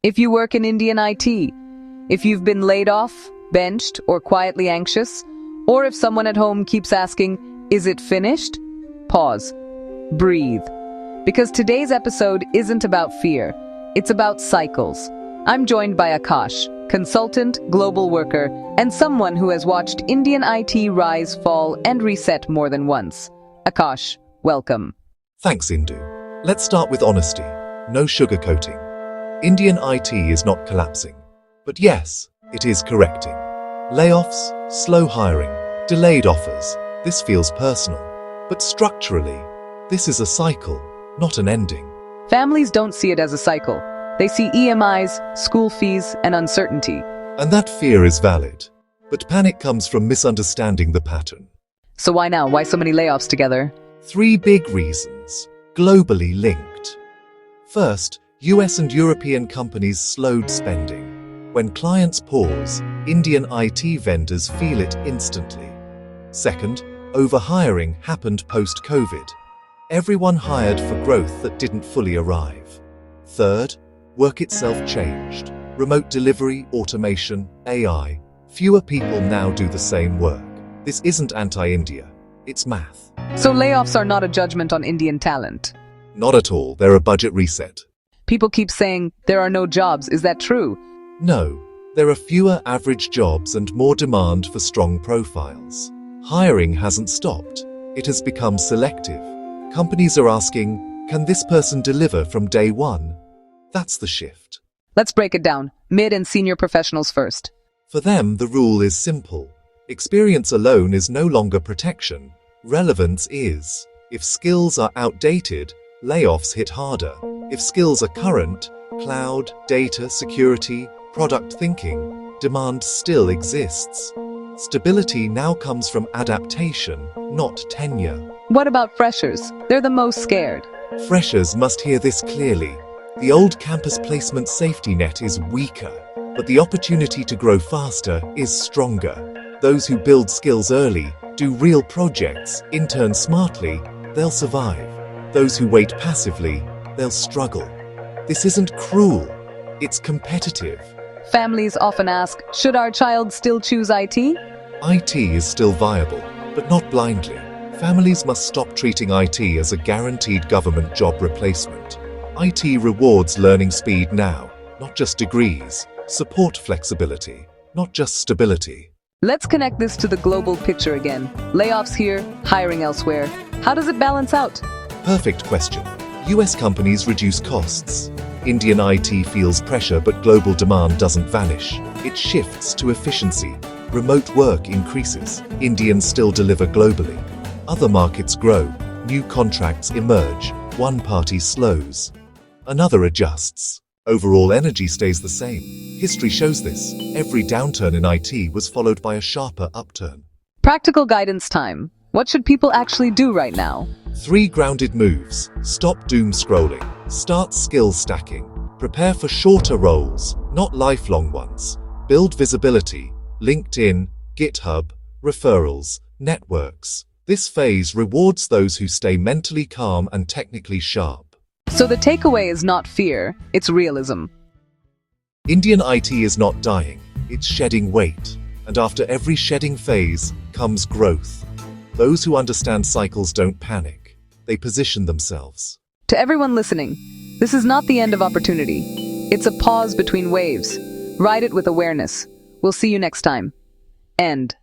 If you work in Indian IT, if you've been laid off, benched, or quietly anxious, or if someone at home keeps asking, "Is it finished?" Pause. Breathe. Because today's episode isn't about fear, it's about cycles. I'm joined by Akash, consultant, global worker, and someone who has watched Indian IT rise, fall, and reset more than once. Akash, welcome. Thanks, Indu. Let's start with honesty. No sugarcoating. Indian IT is not collapsing. But yes, it is correcting. Layoffs, slow hiring, delayed offers. This feels personal. But structurally, this is a cycle, not an ending. Families don't see it as a cycle. They see EMIs, school fees, and uncertainty. And that fear is valid. But panic comes from misunderstanding the pattern. So why now? Why so many layoffs together? 3 big reasons, globally linked. First, US and European companies slowed spending. When clients pause, Indian IT vendors feel it instantly. Second, overhiring happened post-COVID. Everyone hired for growth that didn't fully arrive. Third, work itself changed. Remote delivery, automation, AI. Fewer people now do the same work. This isn't anti-India, it's math. So layoffs are not a judgment on Indian talent. Not at all, they're a budget reset. People keep saying there are no jobs. Is that true? No, there are fewer average jobs and more demand for strong profiles. Hiring hasn't stopped, it has become selective. Companies are asking, can this person deliver from day one? That's the shift. Let's break it down. Mid and senior professionals first. For them, the rule is simple. Experience alone is no longer protection. Relevance is. If skills are outdated, layoffs hit harder. If skills are current, cloud, data, security, product thinking, demand still exists. Stability now comes from adaptation, not tenure. What about freshers? They're the most scared. Freshers must hear this clearly. The old campus placement safety net is weaker, but the opportunity to grow faster is stronger. Those who build skills early, do real projects, intern smartly, they'll survive. Those who wait passively, they'll struggle. This isn't cruel, it's competitive. Families often ask, should our child still choose IT? IT is still viable, but not blindly. Families must stop treating IT as a guaranteed government job replacement. IT rewards learning speed now, not just degrees. Support flexibility, not just stability. Let's connect this to the global picture again. Layoffs here, hiring elsewhere. How does it balance out? Perfect question. US companies reduce costs. Indian IT feels pressure, but global demand doesn't vanish. It shifts to efficiency. Remote work increases. Indians still deliver globally. Other markets grow. New contracts emerge. One party slows. Another adjusts. Overall energy stays the same. History shows this. Every downturn in IT was followed by a sharper upturn. Practical guidance time. What should people actually do right now? 3 grounded moves. Stop doom scrolling. Start skill stacking. Prepare for shorter roles, not lifelong ones. Build visibility. LinkedIn, GitHub, referrals, networks. This phase rewards those who stay mentally calm and technically sharp. So the takeaway is not fear, it's realism. Indian IT is not dying, it's shedding weight. And after every shedding phase comes growth. Those who understand cycles don't panic, they position themselves. To everyone listening, this is not the end of opportunity. It's a pause between waves. Ride it with awareness. We'll see you next time. End.